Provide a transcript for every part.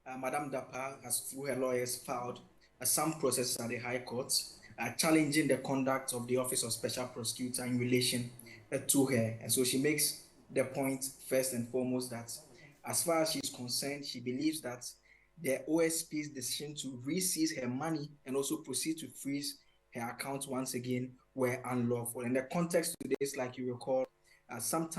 that Madam Dappa has, through her lawyers, filed some processes at the High Court challenging the conduct of the Office of Special Prosecutor in relation to her. And so she makes the point, first and foremost, that as far as she's concerned, she believes that the OSP's decision to re-seize her money and also proceed to freeze her account once again were unlawful. And the context to this, like you recall, some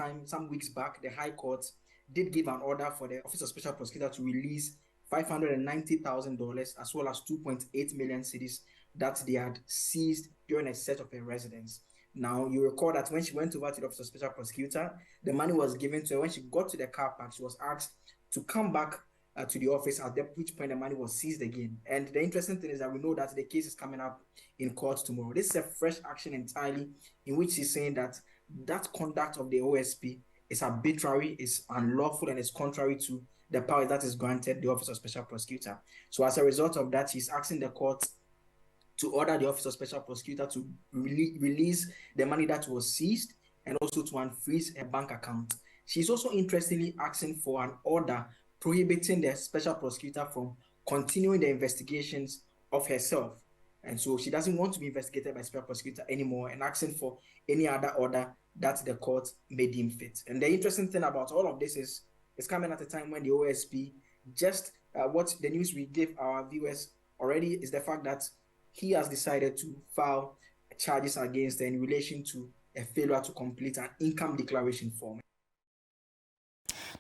weeks back, the High Court did give an order for the Office of Special Prosecutor to release $590,000 as well as 2.8 million cedis that they had seized during a search of her residence. Now, you recall that when she went over to the Office of Special Prosecutor, the money was given to her. When she got to the car park, she was asked to come back to the office, at which point the money was seized again. And the interesting thing is that we know that the case is coming up in court tomorrow. This is a fresh action entirely, in which she's saying that that conduct of the OSP is arbitrary, is unlawful, and is contrary to the power that is granted the Office of Special Prosecutor. So as a result of that, she's asking the court to order the Office of Special Prosecutor to release the money that was seized and also to unfreeze her bank account. She's also interestingly asking for an order prohibiting the Special Prosecutor from continuing the investigations of herself. And so she doesn't want to be investigated by Special Prosecutor anymore, and asking for any other order that the court may deem fit. And the interesting thing about all of this is it's coming at a time when the OSP, just what the news we gave our viewers already, is the fact that he has decided to file charges against her in relation to a failure to complete an income declaration form.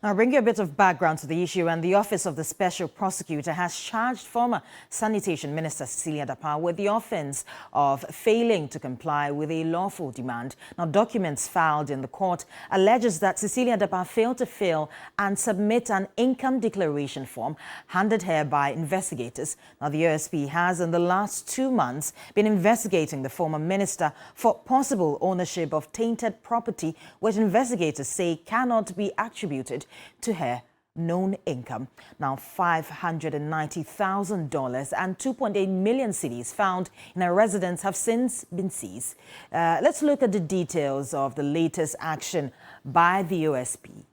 Now, I'll bring you a bit of background to the issue, and the Office of the Special Prosecutor has charged former Sanitation Minister Cecilia Dappa with the offence of failing to comply with a lawful demand. Now, documents filed in the court alleges that Cecilia Dappa failed to fill and submit an income declaration form handed her by investigators. Now, the OSP has, in the last 2 months, been investigating the former minister for possible ownership of tainted property, which investigators say cannot be attributed to her known income. Now, $590,000 and 2.8 million cedis found in her residence have since been seized. Let's look at the details of the latest action by the OSP.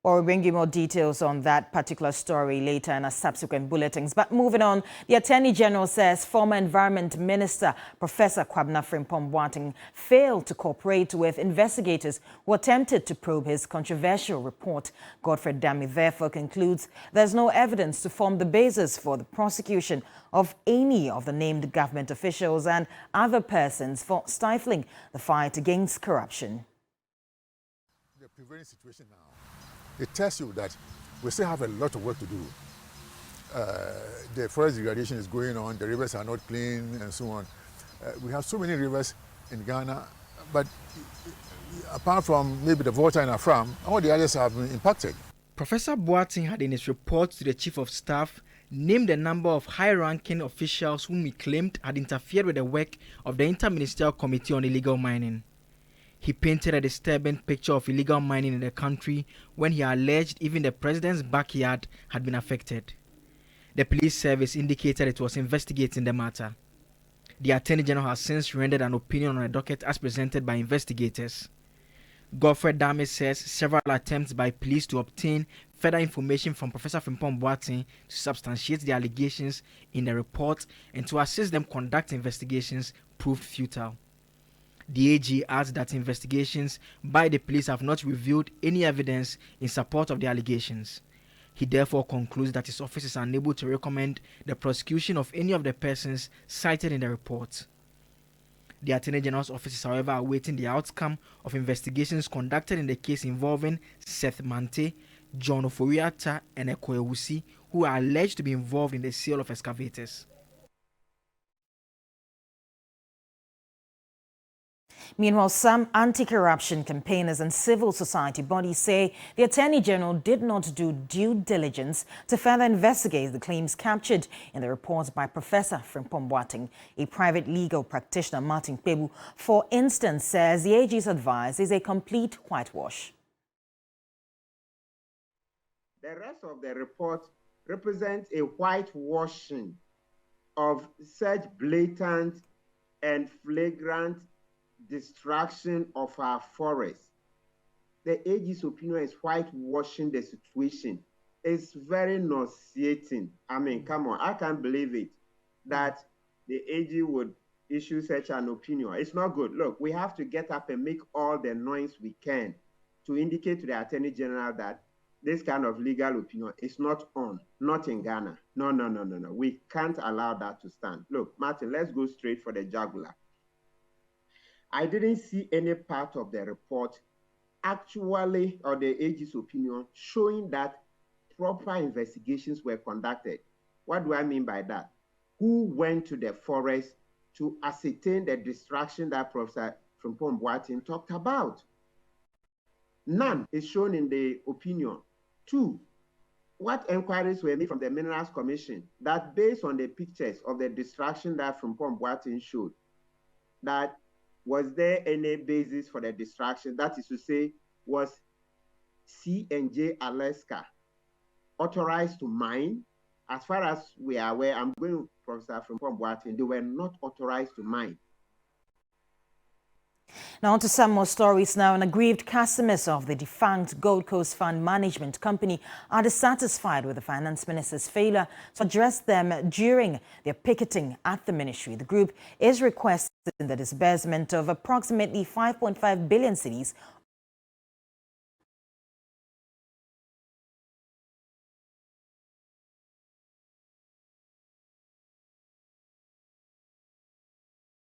Well, we'll bring you more details on that particular story later in our subsequent bulletins. But moving on, the Attorney General says former Environment Minister Professor Kwabena Boateng failed to cooperate with investigators who attempted to probe his controversial report. Godfrey Dami therefore concludes there's no evidence to form the basis for the prosecution of any of the named government officials and other persons for stifling the fight against corruption. The prevailing situation now, it tells you that we still have a lot of work to do. The forest degradation is going on, the rivers are not clean, and so on. We have so many rivers in Ghana, but apart from maybe the Volta and Afram, all the others have been impacted. Professor Boateng had in his report to the Chief of Staff named a number of high-ranking officials whom he claimed had interfered with the work of the Interministerial Committee on Illegal Mining. He painted a disturbing picture of illegal mining in the country when he alleged even the president's backyard had been affected. The police service indicated it was investigating the matter. The Attorney General has since rendered an opinion on a docket as presented by investigators. Godfrey Dami says several attempts by police to obtain further information from Professor Boateng to substantiate the allegations in the report and to assist them conduct investigations proved futile. The AG adds that investigations by the police have not revealed any evidence in support of the allegations. He therefore concludes that his office is unable to recommend the prosecution of any of the persons cited in the report. The Attorney General's office is, however, awaiting the outcome of investigations conducted in the case involving Seth Mante, John Oforiatta, and Eko Ewusi, who are alleged to be involved in the sale of excavators. Meanwhile, some anti-corruption campaigners and civil society bodies say the Attorney General did not do due diligence to further investigate the claims captured in the report by Professor Boateng. A private legal practitioner, Martin Pebu, for instance, says the AG's advice is a complete whitewash. The rest of the report represents a whitewashing of such blatant and flagrant destruction of our forests. The AG's opinion is whitewashing the situation. It's very nauseating. I mean, come on, I can't believe it that the AG would issue such an opinion. It's not good. Look, we have to get up and make all the noise we can to indicate to the Attorney General that this kind of legal opinion is not on, not in Ghana. No. We can't allow that to stand. Look, Martin, let's go straight for the jugular. I didn't see any part of the report actually, or the AG's opinion, showing that proper investigations were conducted. What do I mean by that? Who went to the forest to ascertain the destruction that Professor Frimpong Boateng talked about? None is shown in the opinion. 2, what inquiries were made from the Minerals Commission that, based on the pictures of the destruction that Frimpong Boateng showed, that was there any basis for the destruction? That is to say, was C&J Alaska authorized to mine? As far as we are aware, I'm going with Professor Frimpong Boateng, they were not authorized to mine. Now on to some more stories now. And aggrieved customers of the defunct Gold Coast Fund Management Company are dissatisfied with the Finance Minister's failure to address them during their picketing at the ministry. The group is requesting the disbursement of approximately 5.5 billion cedis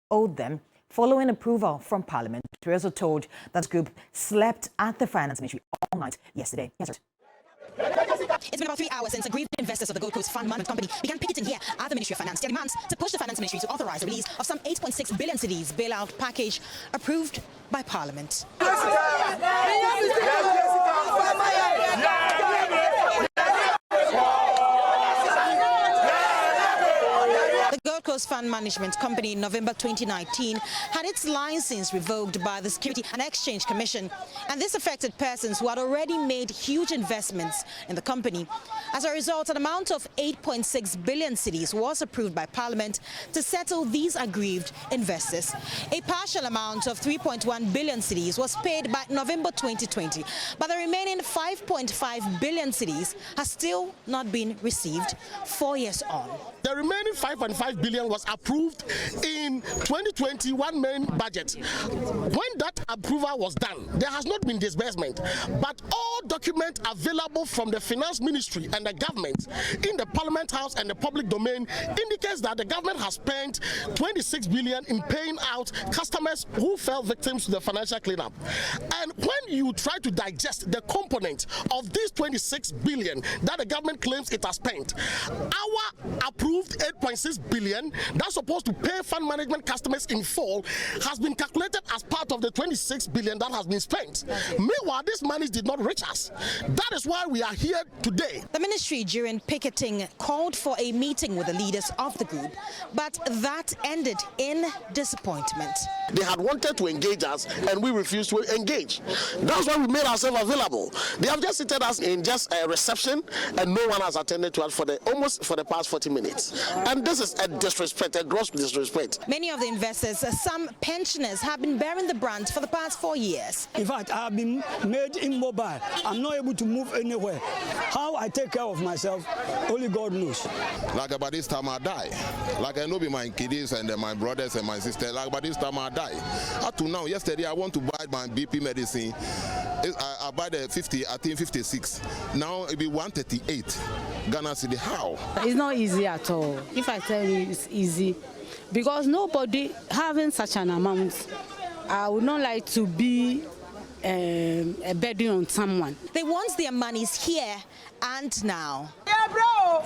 owed them following approval from Parliament. We also told that the group slept at the Finance Ministry all night yesterday. Yes, sir. It's been about 3 hours since aggrieved investors of the Gold Coast Fund Management Company began picketing here at the Ministry of Finance. Their demands to push the Finance Ministry to authorize the release of some 8.6 billion cedis bailout package approved by Parliament. The Gold Coast Fund Management Company in November 2019 had its license revoked by the Security and Exchange Commission, and this affected persons who had already made huge investments in the company. As a result, an amount of 8.6 billion cedis was approved by Parliament to settle these aggrieved investors. A partial amount of 3.1 billion cedis was paid by November 2020, but the remaining 5.5 billion cedis has still not been received 4 years on. The remaining 5.5 billion was approved in 2021 main budget. When that approval was done, there has not been disbursement, but all documents available from the Finance Ministry and the government in the Parliament House and the public domain indicates that the government has spent 26 billion in paying out customers who fell victims to the financial cleanup. And when you try to digest the component of these 26 billion that the government claims it has spent, our approved 8.6 billion that's supposed to pay fund management customers in full has been calculated as part of the 26 billion that has been spent. Meanwhile, this money did not reach us. That is why we are here today. The ministry during picketing called for a meeting with the leaders of the group, but that ended in disappointment. They had wanted to engage us and we refused to engage. That's why we made ourselves available. They have just seated us in just a reception and no one has attended to us for the past 40 minutes. And this is a disrespect, a gross disrespect. Many of the investors, some pensioners, have been bearing the brunt for the past 4 years. In fact, I have been made immobile. I'm not able to move anywhere. How I take care of myself, only God knows. Like by this time I die. Like I know be my kiddies and my brothers and my sisters. Like by this time I die. Up to now, yesterday I want to buy my BP medicine. I buy the 50, I think 56. Now it be 138. Ghana City. How? It's not easy at all. If I tell you it's easy, because nobody having such an amount, I would not like to be a burden on someone. They want their monies here and now. Yeah, bro.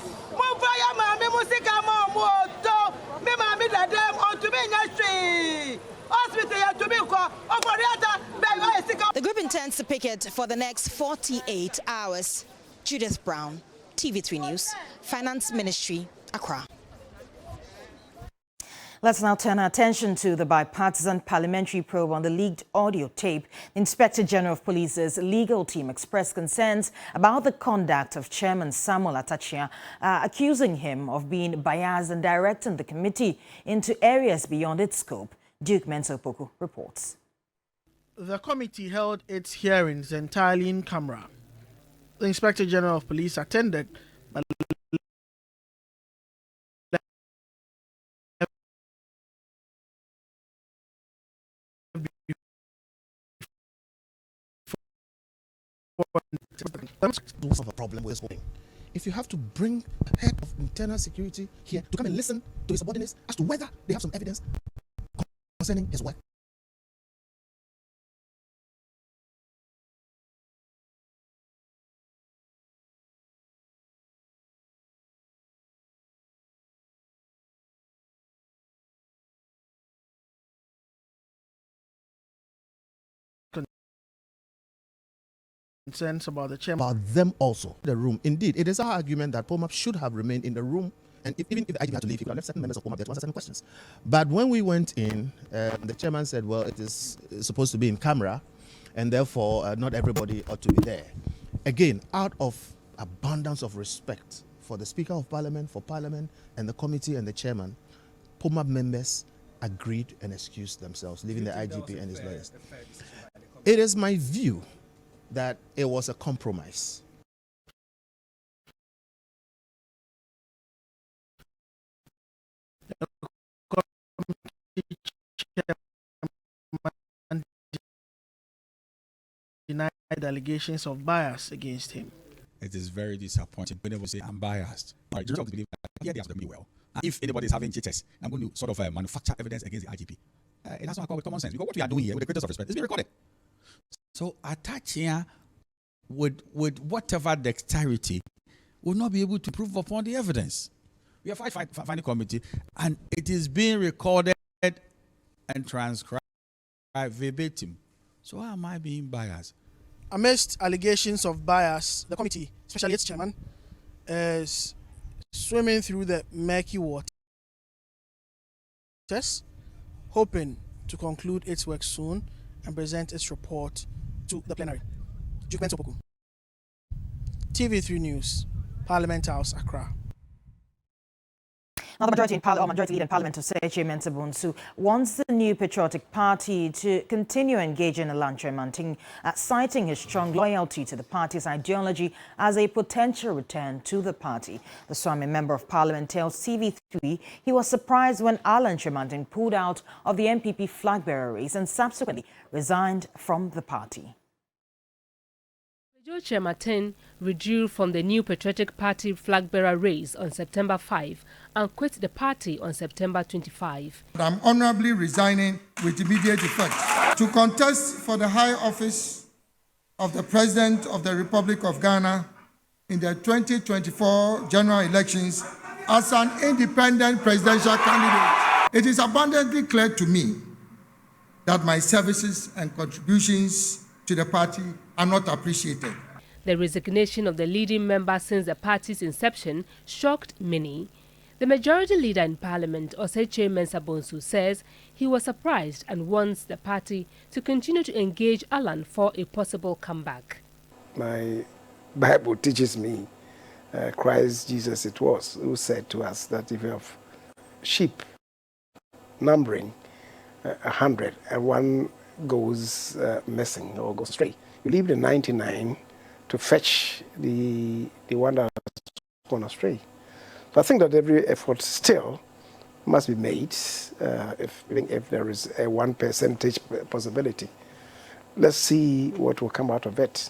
The group intends to picket for the next 48 hours. Judith Brown, TV3 News, Finance Ministry, Accra. Let's now turn our attention to the bipartisan parliamentary probe on the leaked audio tape. The Inspector General of Police's legal team expressed concerns about the conduct of Chairman Samuel Acha, accusing him of being biased and directing the committee into areas beyond its scope. Duke Menso-Poku reports. The committee held its hearings entirely in camera. The Inspector General of Police attended, but of a problem with this. If you have to bring a head of internal security here to come and listen to his subordinates as to whether they have some evidence concerning his work. Concerns about the chairman. About them also. The room. Indeed, it is our argument that POMAP should have remained in the room, and even if the IGP had to leave, he could have left certain members of POMAP there to answer certain questions. But when we went in, the chairman said, well, it is supposed to be in camera, and therefore not everybody ought to be there. Again, out of abundance of respect for the Speaker of Parliament, for Parliament, and the committee and the chairman, POMAP members agreed and excused themselves, leaving the IGP and his lawyers. It is my view that it was a compromise. Denied allegations of bias against him. It is very disappointing when they will say I'm biased. All right, the result is believe that here they have done me well. And if anybody is having cheaters, I'm going to sort of manufacture evidence against the IGP. It has to happen with common sense, because what we are doing here, with the greatest of respect, is being recorded. So Acha, with whatever dexterity, will not be able to prove upon the evidence. We have finding committee, and it is being recorded and transcribed verbatim. So how am I being biased? Amidst allegations of bias, the committee, especially its chairman, is swimming through the murky waters, hoping to conclude its work soon and present its report to the plenary. Duke Menso-Poku, TV3 News, Parliament House, Accra. Now, the majority leader in Parliament of Chairman Samuel Acha wants the new Patriotic Party to continue engaging in land chairmanting, citing his strong loyalty to the party's ideology as a potential return to the party. The Swami Member of Parliament tells TV3 he was surprised when Alan Kwabena pulled out of the MPP flag-bearer race and subsequently resigned from the party. Chairman withdrew from the new Patriotic Party flag-bearer race on September 5 and quit the party on September 25. I'm honorably resigning with immediate effect to contest for the high office of the President of the Republic of Ghana in the 2024 general elections as an independent presidential candidate. It is abundantly clear to me that my services and contributions to the party are not appreciated. The resignation of the leading member since the party's inception shocked many. The majority leader in Parliament, Chairman Samuel Acha, says he was surprised and wants the party to continue to engage Alan for a possible comeback. My Bible teaches me, Christ Jesus it was, who said to us that if you have sheep numbering 100 and one goes missing or goes astray, you leave the 99 to fetch the one that has gone astray. So I think that every effort still must be made, if there is a 1% possibility. Let's see what will come out of it.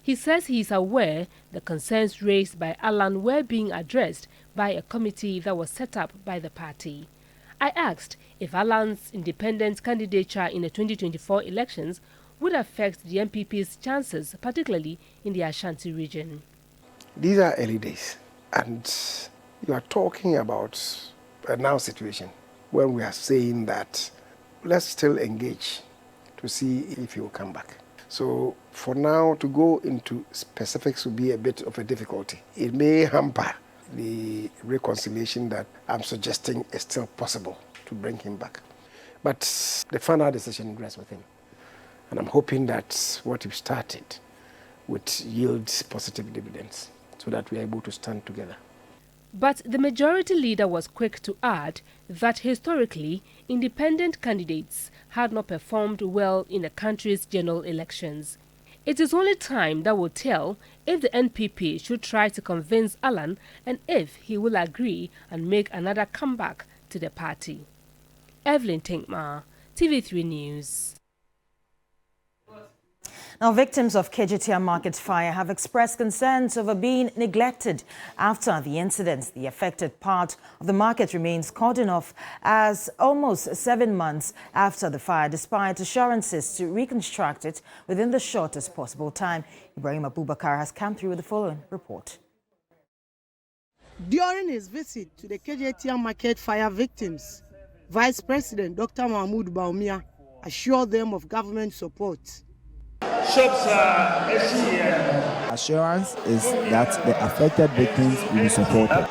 He says he is aware the concerns raised by Alan were being addressed by a committee that was set up by the party. I asked if Alan's independent candidature in the 2024 elections would affect the MPP's chances, particularly in the Ashanti region. These are early days, and you are talking about a now situation when we are saying that let's still engage to see if he will come back. So for now, to go into specifics will be a bit of a difficulty. It may hamper the reconciliation that I'm suggesting is still possible to bring him back. But the final decision rests with him. And I'm hoping that what we've started would yield positive dividends so that we are able to stand together. But the majority leader was quick to add that historically, independent candidates had not performed well in the country's general elections. It is only time that will tell if the NPP should try to convince Alan and if he will agree and make another comeback to the party. Evelyn Tinkma, TV3 News. Now, victims of Kejetia Market fire have expressed concerns over being neglected after the incident. The affected part of the market remains cordoned off as almost 7 months after the fire, despite assurances to reconstruct it within the shortest possible time. Ibrahim Abubakar has come through with the following report. During his visit to the Kejetia Market fire victims, Vice President Dr. Mahmoud Baumia assured them of government support. Assurance is that the affected victims will be supported.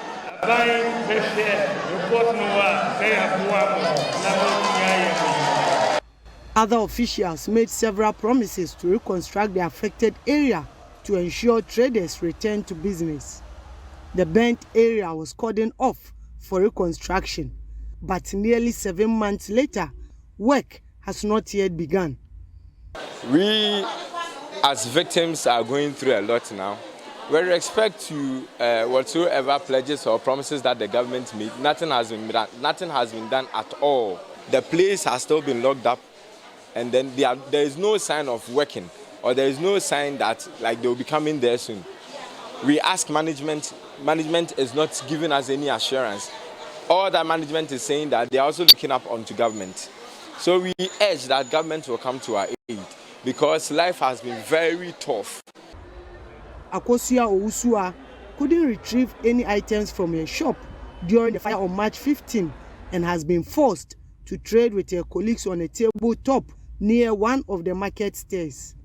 Other officials made several promises to reconstruct the affected area to ensure traders return to business. The burnt area was cordoned off for reconstruction, but nearly 7 months later, work has not yet begun. We, as victims, are going through a lot now. With respect to whatsoever pledges or promises that the government made, nothing has been done. Nothing has been done at all. The place has still been locked up, and then there is no sign of working, or there is no sign that they will be coming there soon. We ask management. Management is not giving us any assurance. All that management is saying that they are also looking up onto government. So we urge that government will come to our aid, because life has been very tough. Akosia Owusua couldn't retrieve any items from her shop during the fire on March 15 and has been forced to trade with her colleagues on a tabletop near one of the market stairs.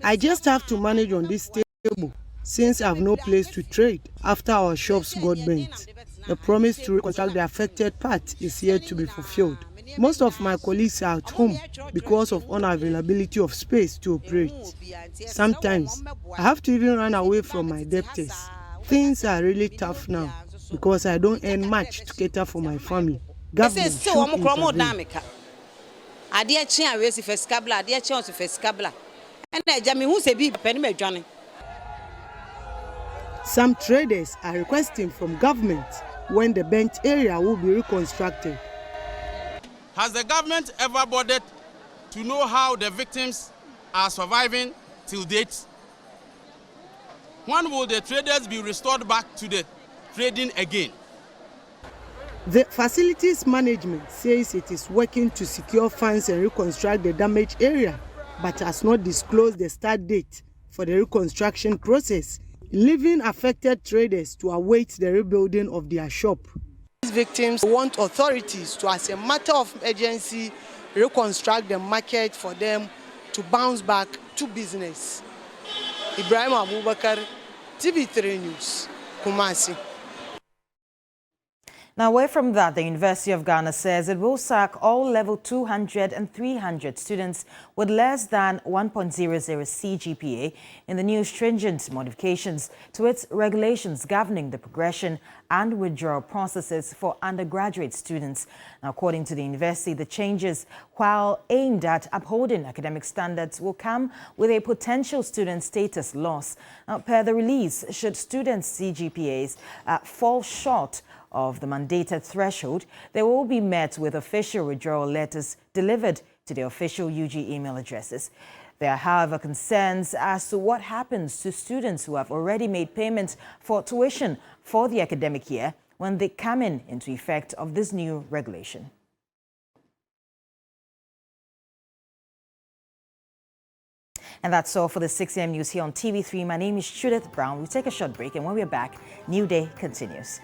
I just have to manage on this table since I have no place to trade after our shops got burnt. The promise to reconstruct the affected part is yet to be fulfilled. Most of my colleagues are at home because of unavailability of space to operate. Sometimes I have to even run away from my debtors. Things are really tough now because I don't earn much to cater for my family. Government should intervene. Some traders are requesting from government when the burnt area will be reconstructed. Has the government ever bothered to know how the victims are surviving till date? When will the traders be restored back to the trading again? The facilities management says it is working to secure funds and reconstruct the damaged area, but has not disclosed the start date for the reconstruction process, leaving affected traders to await the rebuilding of their shop. These victims want authorities to, as a matter of urgency, reconstruct the market for them to bounce back to business. Ibrahim Abubakar, TV3 News, Kumasi. Now, away from that, the University of Ghana says it will sack all level 200 and 300 students with less than 1.00 CGPA in the new stringent modifications to its regulations governing the progression and withdrawal processes for undergraduate students. Now, according to the university, the changes, while aimed at upholding academic standards, will come with a potential student status loss. Now, per the release, should students' CGPAs fall short of the mandated threshold, they will be met with official withdrawal letters delivered to their official UG email addresses. There are, however, concerns as to what happens to students who have already made payments for tuition for the academic year when they come into effect of this new regulation. And that's all for the 6 a.m. news here on TV3. My name is Judith Brown. We'll take a short break, and when we're back, New Day continues.